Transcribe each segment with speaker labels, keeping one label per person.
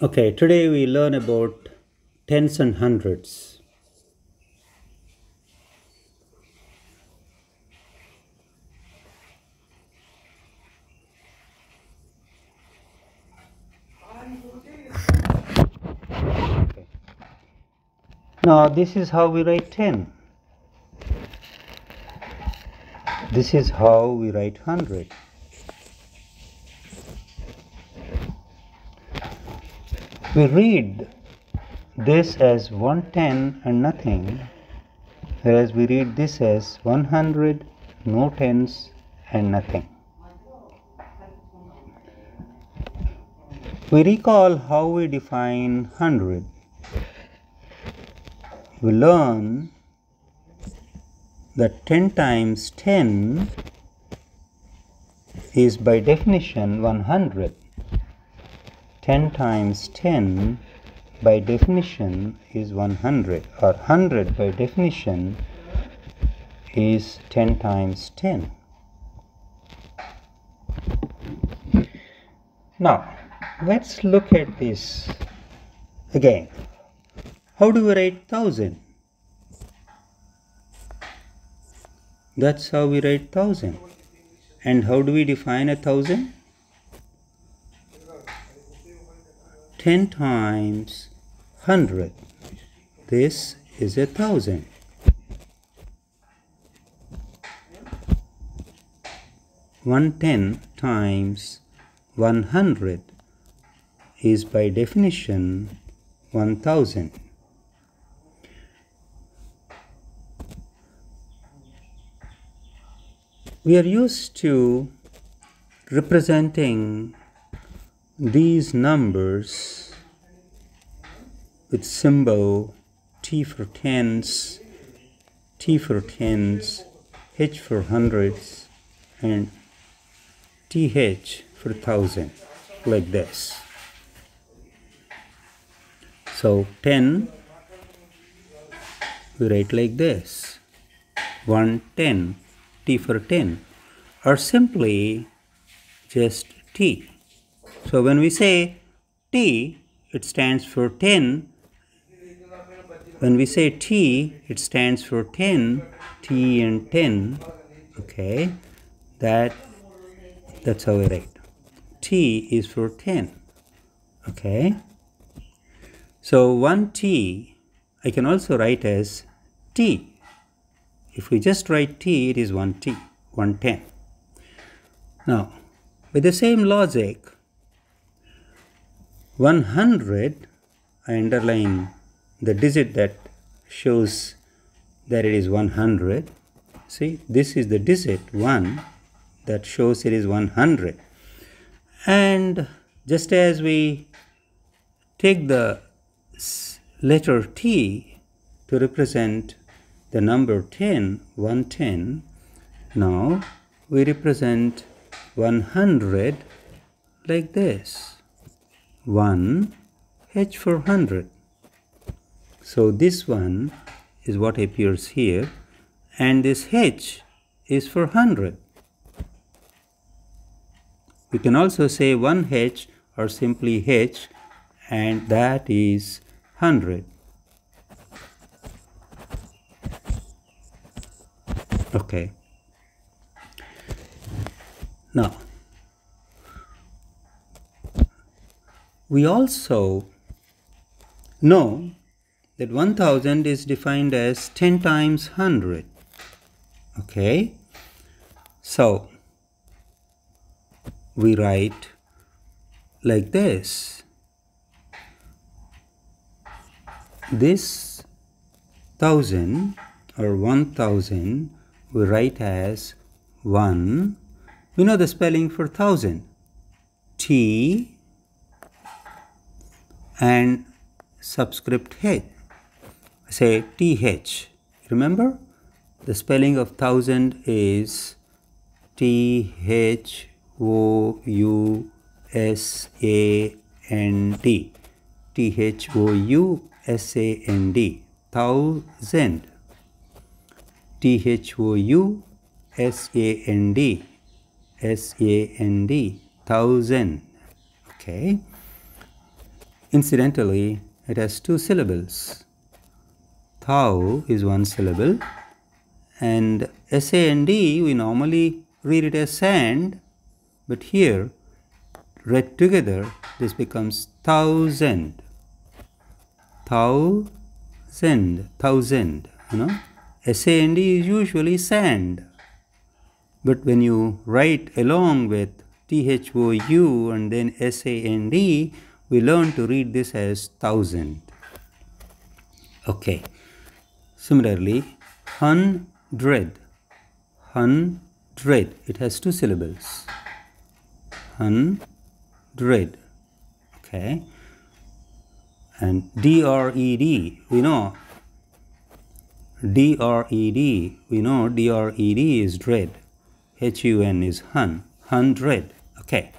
Speaker 1: Okay, today we learn about tens and hundreds. Okay. Now this is how we write 10. This is how we write 100. We read this as 110 and nothing, whereas we read this as 100, no tens and nothing. We recall how we define 100. We learn that 10 times 10 is by definition 100. 10 times 10 by definition is 100, or 100 by definition is 10 times 10. Now, let's look at this again. How do we write 1000? That's how we write 1000. And how do we define 1000? 10 times 100. This is 1000. One 10 times 100 is by definition 1000. We are used to representing these numbers with symbol T for tens, T for tens, H for hundreds, and TH for thousand, like this. So 10 we write like this, 110, T for 10, or simply just T. So when we say T, it stands for 10. When we say T, it stands for 10, T and 10. Okay, that's how we write. T is for 10. Okay, so 1T I can also write as T. If we just write T, it is 1T, 110. Now, with the same logic, 100, I underline the digit that shows that it is 100. See, this is the digit 1 that shows it is 100. And just as we take the letter T to represent the number 10, 110, now we represent 100 like this. 1, H for 100. So this one is what appears here, and this H is for 100. We can also say 1H or simply H, and that is 100. Okay. Now, we also know that 1000 is defined as 10 times 100. Okay, so we write like this. This 1000 or 1000 we write as 1. We know the spelling for 1000. T and subscript H. Say TH. Remember? The spelling of 1000 is THOUSAND. THOUSAND. Thousand. THOUSAND. Thousand. Okay. Incidentally, it has two syllables. Thou is one syllable, and S-A-N-D, we normally read it as sand, but here, read together, this becomes thousand. Thousand, S-A-N-D is usually sand. But when you write along with T-H-O-U and then S-A-N-D, we learn to read this as thousand. Okay. Similarly, hundred. Hundred. It has two syllables. Hundred. Okay. And D-R-E-D, we know. D-R-E-D, we know D-R-E-D is dread. H-U-N is hun. Hundred. Okay.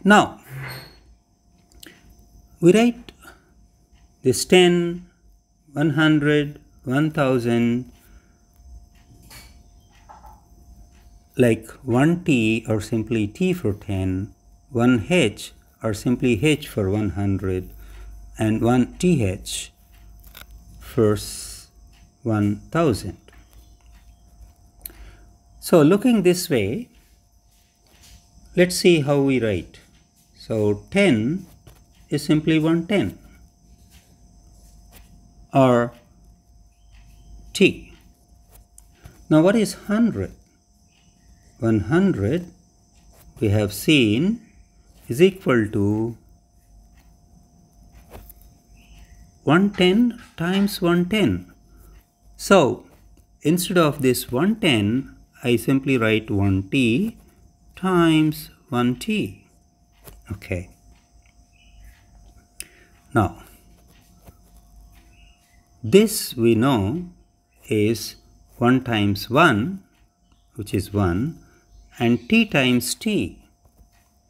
Speaker 1: Now, we write this 10, 100, 1000 like 1T or simply T for 10, 1H or simply H for 100, and 1TH for 1000. So looking this way, let's see how we write. So 10 is simply 110 or T. Now what is 100? 100 we have seen is equal to 110 times 110. So instead of this 110, I simply write 1T times 1T. Okay. Now, this we know is 1 times 1, which is 1, and T times T.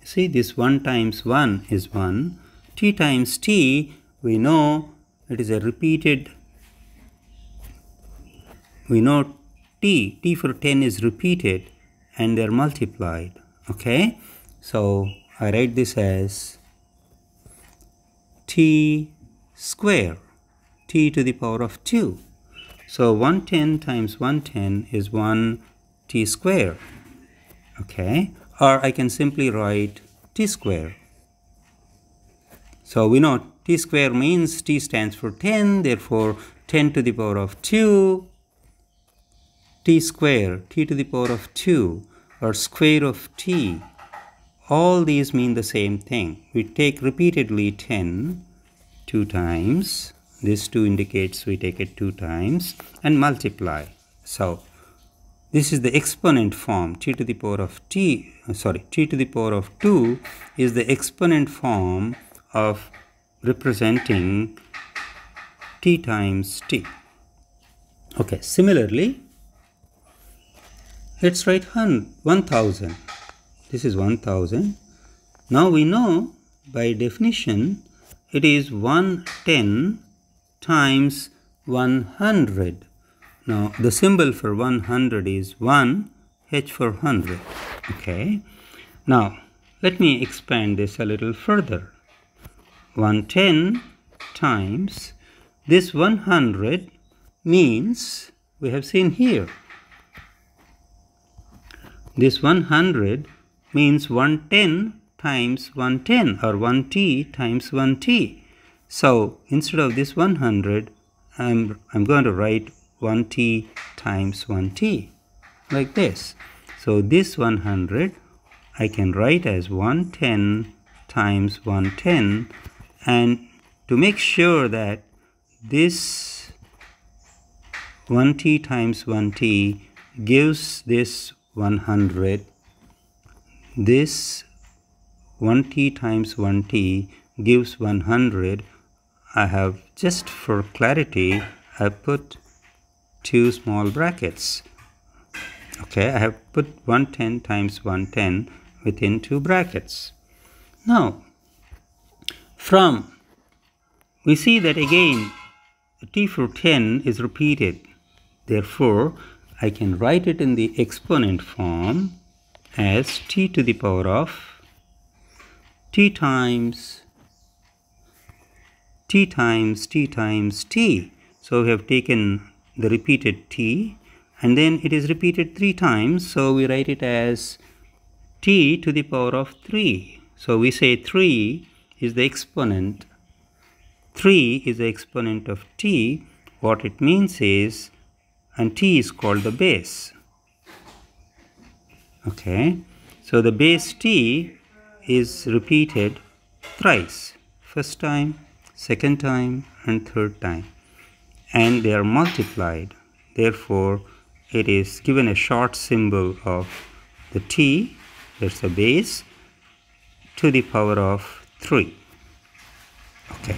Speaker 1: See, this 1 times 1 is 1. T times T, we know it is a repeated. We know T for 10 is repeated and they are multiplied. Okay, so I write this as T square, T to the power of 2. So 110 times 110 is 1T square. Okay, or I can simply write T square. So we know T square means T stands for 10, therefore 10 to the power of 2, T square, T to the power of 2, or square of T. All these mean the same thing. We take repeatedly 10 2 times. This 2 indicates we take it 2 times and multiply. So this is the exponent form. T to the power of T to the power of 2 is the exponent form of representing T times T. Okay, similarly, let's write 1000. This is 1000. Now we know by definition it is 110 times 100. Now the symbol for 100 is 1, H for 100. Okay. Now let me expand this a little further. 110 times this 100 means we have seen here. This 100 means 110 times 110 or 1T times 1T. So instead of this 100, I'm going to write 1T times 1T like this. So this 100 I can write as 110 times 110, and to make sure that this 1T times 1T gives this 100, this 1T times 1T gives 100. I have, just for clarity, I put 2 small brackets. Okay, I have put 110 times 110 within 2 brackets. Now, we see that again, T for 10 is repeated. Therefore, I can write it in the exponent form as T to the power of T times t times t times t. So we have taken the repeated t, and then it is repeated 3 times, so we write it as t to the power of 3. So we say 3 is the exponent. 3 is the exponent of t. What it means is, and t is called the base. Okay, so the base t is repeated thrice. First time, second time, and third time. And they are multiplied. Therefore, it is given a short symbol of the t, that's the base, to the power of 3. Okay.